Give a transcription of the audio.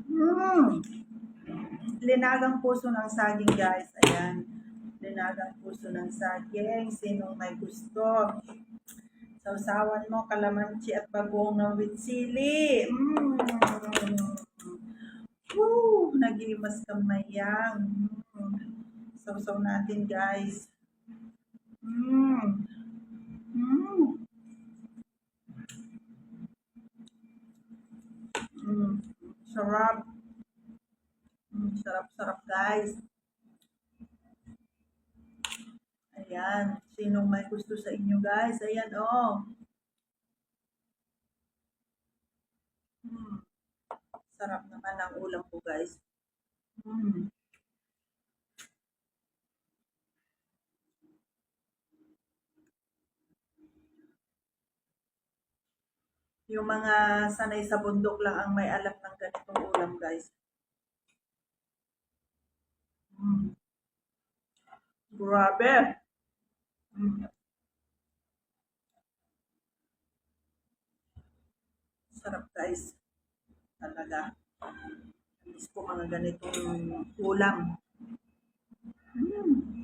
Mm. Linagang puso ng saging, guys. Ayan. Linagang puso ng saging. Sinong may gusto? Sausawan mo, kalamansi at bagoong na with sili. Woo! Nagimas kamayang. Sausaw natin, guys. Mm. Mm. Mm. Sarap. Sarap-sarap, guys. Ayan. Sinong may gusto sa inyo, guys? Ayan, oh. Mm. Sarap naman ang ulam ko, guys. Mm. Yung mga sanay sa bundok lang ang may alam ng ganitong ulam, guys. Mm. Grabe. Mm. Sarap, guys. Talaga. Miss ko mga ganitong ulam. Mm.